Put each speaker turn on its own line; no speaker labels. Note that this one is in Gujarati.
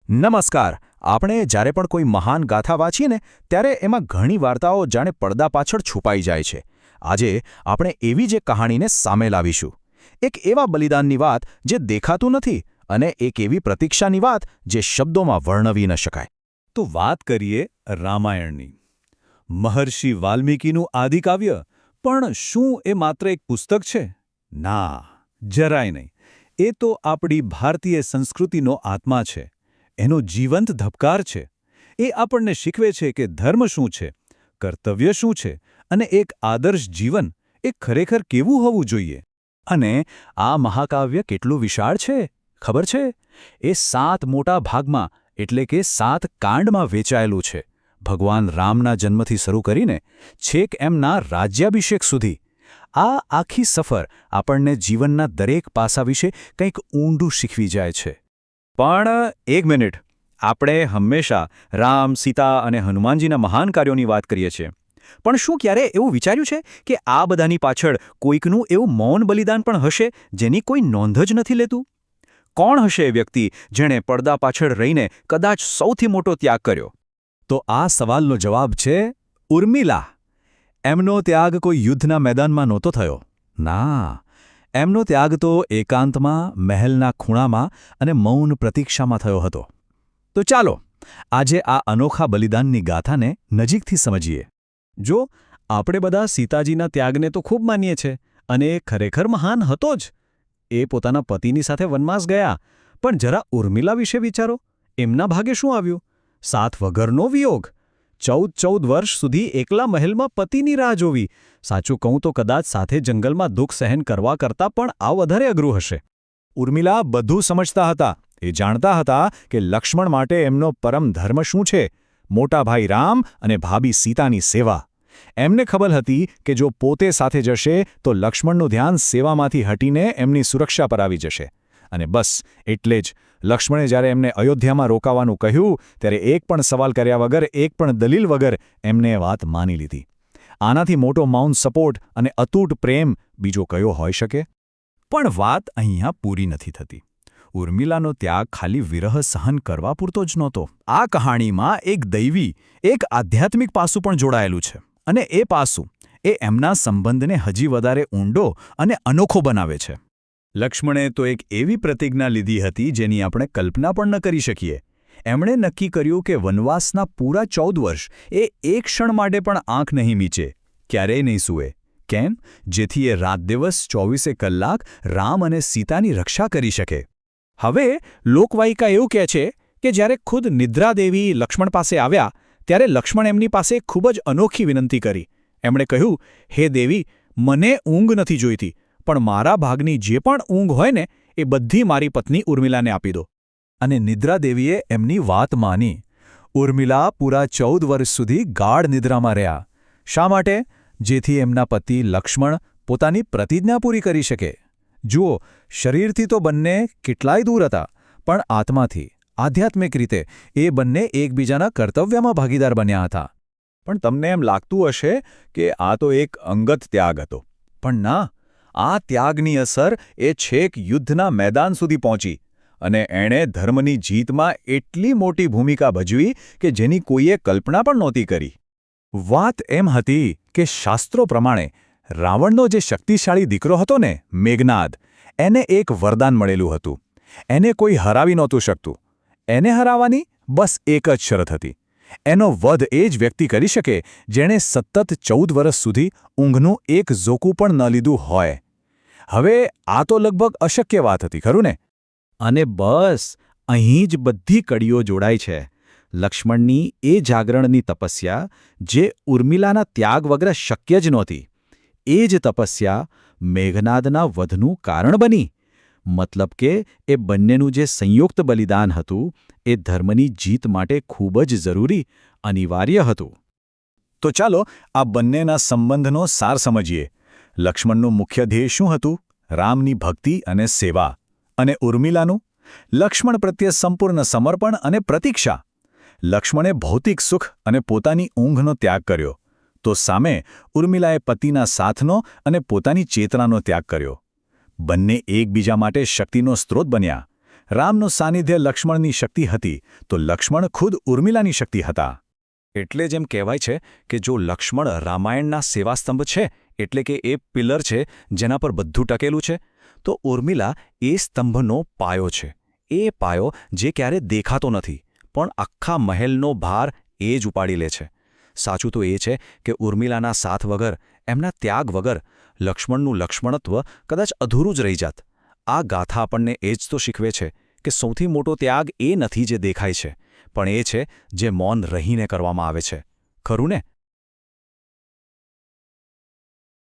નમસ્કાર. આપણે જ્યારે પણ કોઈ મહાન ગાથા વાંચીએ ને ત્યારે એમાં ઘણી વાર્તાઓ જાણે પડદા પાછળ છુપાઈ જાય છે. આજે આપણે એવી જ એક કહાણીને સામે લાવીશું. એક એવા બલિદાનની વાત જે દેખાતું નથી અને એક એવી પ્રતીક્ષાની વાત જે શબ્દોમાં વર્ણવી ન શકાય.
તો વાત કરીએ રામાયણની. મહર્ષિ વાલ્મીકીનું આદિકાવ્ય. પણ શું એ માત્ર એક પુસ્તક છે? ના, જરાય નહીં. એ તો આપણી ભારતીય સંસ્કૃતિનો આત્મા છે. એનો જીવંત ધબકાર છે. એ આપણને શીખવે છે કે ધર્મ શું છે, કર્તવ્ય શું છે અને એક આદર્શ જીવન એ ખરેખર કેવું હોવું જોઈએ. અને આ મહાકાવ્ય કેટલું વિશાળ છે ખબર છે? એ 7 મોટા ભાગમાં એટલે કે 7 કાંડમાં વહેંચાયેલું છે. ભગવાન રામના જન્મથી શરૂ કરીને છેક એમના રાજ્યાભિષેક સુધી. આ આખી સફર આપણને જીવનના દરેક પાસા વિશે કંઈક ઊંડું શીખવી જાય છે. પણ એક મિનિટ, આપણે હંમેશા રામ, સીતા અને હનુમાનજીના મહાન કાર્યોની વાત કરીએ છીએ. પણ શું ક્યારે એવું વિચાર્યું છે કે આ બધાની પાછળ કોઈકનું એવું મૌન બલિદાન પણ હશે જેની કોઈ નોંધ જ નથી લેતું? કોણ હશે એ વ્યક્તિ જેણે પડદા પાછળ રહીને કદાચ સૌથી મોટો ત્યાગ કર્યો? તો આ સવાલનો જવાબ છે ઉર્મિલા. એમનો ત્યાગ કોઈ યુદ્ધના મેદાનમાં નહોતો થયો. ના, એમનો ત્યાગ તો એકાંતમાં, મહેલના ખૂણામાં અને મૌન પ્રતીક્ષામાં થયો હતો. તો ચાલો આજે આ અનોખા બલિદાનની ગાથાને નજીકથી સમજીએ. જો આપણે બધા સીતાજીના ત્યાગને તો ખૂબ માનીએ છીએ અને એ ખરેખર મહાન હતો જ. એ પોતાના પતિની સાથે વનવાસ ગયા. પણ જરા ઉર્મિલા વિશે વિચારો. એમના ભાગે શું આવ્યું? 7 વગરનો વિયોગ. 14 વર્ષ સુધી એકલા મહેલમાં પતિની રાહ જોવી. સાચું કહું તો કદાચ સાથે જંગલમાં દુઃખ સહન કરવા કરતાં પણ આ વધારે અઘરું હશે. ઉર્મિલા બધું સમજતા હતા. એ જાણતા હતા કે લક્ષ્મણ માટે એમનો પરમ ધર્મ શું છે. મોટા ભાઈ રામ અને ભાભી સીતાની સેવા. એમને ખબર હતી કે જો પોતે સાથે જશે તો લક્ષ્મણનું ધ્યાન સેવામાંથી હટીને એમની સુરક્ષા પર આવી જશે. અને બસ એટલે જ લક્ષ્મણે જ્યારે એમને અયોધ્યામાં રોકાવાનું કહ્યું ત્યારે એક પણ સવાલ કર્યા વગર, એક પણ દલીલ વગર એમને એ વાત માની લીધી. આનાથી મોટો મૌન સપોર્ટ અને અતૂટ પ્રેમ બીજો કયો હોઈ શકે? પણ વાત અહીંયા પૂરી નથી થતી. ઉર્મિલાનો ત્યાગ ખાલી વિરહ સહન કરવા પૂરતો જ નહોતો. આ કહાણીમાં એક દૈવી, એક આધ્યાત્મિક પાસું પણ જોડાયેલું છે. અને એ પાસું એ એમના સંબંધને હજી વધારે ઊંડો અને અનોખો બનાવે છે. લક્ષ્મણે તો એક એવી પ્રતિજ્ઞા લીધી હતી જેની આપણે કલ્પના પણ ન કરી શકીએ. એમણે નક્કી કર્યું કે વનવાસના પૂરા 14 વર્ષ એ એક ક્ષણ માટે પણ આંખ નહીં મીચે, ક્યારેય નહીં સૂવે. કેમ? જેથી એ રાત દિવસ 24 કલાક રામ અને સીતાની રક્ષા કરી શકે. હવે લોકવાયકા એવું કહે છે કે જ્યારે ખુદ નિદ્રાદેવી લક્ષ્મણ પાસે આવ્યા ત્યારે લક્ષ્મણ એમની પાસે ખૂબ જ અનોખી વિનંતી કરી. એમણે કહ્યું, હે દેવી, મને ઊંઘ નથી જોઈતી, પણ મારા ભાગની જે પણ ઊંઘ હોય ને એ બધી મારી પત્ની ઉર્મિલાને આપી દો. અને નિદ્રાદેવીએ એમની વાત માની. ઉર્મિલા પૂરા 14 વર્ષ સુધી ગાઢ નિદ્રામાં રહ્યા. શા માટે? જેથી એમના પતિ લક્ષ્મણ પોતાની પ્રતિજ્ઞા પૂરી કરી શકે. જુઓ, શરીરથી તો બંને કેટલાય દૂર હતા, પણ આત્માથી, આધ્યાત્મિક રીતે એ બંને એકબીજાના કર્તવ્યમાં ભાગીદાર બન્યા હતા. પણ તમને એમ લાગતું હશે કે આ તો એક અંગત ત્યાગ હતો. પણ ના, આ ત્યાગની અસર એ છેક યુદ્ધના મેદાન સુધી પહોંચી અને એણે ધર્મની જીતમાં એટલી મોટી ભૂમિકા ભજવી કે જેની કોઈએ કલ્પના પણ નહોતી કરી. વાત એમ હતી કે શાસ્ત્રો પ્રમાણે રાવણનો જે શક્તિશાળી દીકરો હતો ને, મેઘનાદ, એને એક વરદાન મળેલું હતું. એને કોઈ હરાવી નહોતું શકતું. એને હરાવવાની બસ એક જ શરત હતી. એનો વધ એ જ વ્યક્તિ કરી શકે જેણે સતત 14 વર્ષ સુધી ઊંઘનું એક ઝોકું પણ ન લીધું હોય. હવે આ તો લગભગ અશક્ય વાત હતી, ખરું ને? અને બસ અહીં જ બધી કડીઓ જોડાય છે. લક્ષ્મણની એ જાગરણની તપસ્યા જે ઉર્મિલાના ત્યાગ વગર શક્ય જ નહોતી, એ જ તપસ્યા મેઘનાદના વધનું કારણ બની. મતલબ કે એ બંનેનું જે સંયુક્ત બલિદાન હતું એ ધર્મની જીત માટે ખૂબ જ જરૂરી, અનિવાર્ય હતું. તો ચાલો આ બંનેના સંબંધનો સાર સમજીએ. લક્ષ્મણનું મુખ્ય ધ્યેય શું હતું? રામની ભક્તિ અને સેવા. અને ઉર્મિલાનું? લક્ષ્મણ પ્રત્યે સંપૂર્ણ સમર્પણ અને પ્રતીક્ષા. લક્ષ્મણે ભૌતિક સુખ અને પોતાની ઊંઘનો ત્યાગ કર્યો, તો સામે ઉર્મિલાએ પતિના સાથનો અને પોતાની ચેતનાનો ત્યાગ કર્યો. બંને એકબીજા માટે શક્તિનો સ્ત્રોત બન્યા. રામનું સાનિધ્ય લક્ષ્મણની શક્તિ હતી તો લક્ષ્મણ ખુદ ઉર્મિલાની શક્તિ હતા.
એટલે જ એમ કહેવાય છે કે જો લક્ષ્મણ રામાયણના સેવાસ્તંભ છે એટલે કે એ પિલર છે જેના પર બધું ટકેલું છે, તો ઉર્મિલા એ સ્તંભનો પાયો છે. એ પાયો જે ક્યારે દેખાતો નથી પણ આખા મહેલનો ભાર એ જ ઉપાડી લે છે. સાચું તો એ છે કે ઉર્મિલાના સાથ વગર, એમના ત્યાગ વગર લક્ષ્મણનું લક્ષ્મણત્વ કદાચ અધૂરું જ રહી જાત. આ ગાથા આપણને એ જ તો શીખવે છે કે સૌથી મોટો ત્યાગ એ નથી જે દેખાય છે, પણ એ છે જે મૌન રહીને કરવામાં આવે છે. ખરું ને?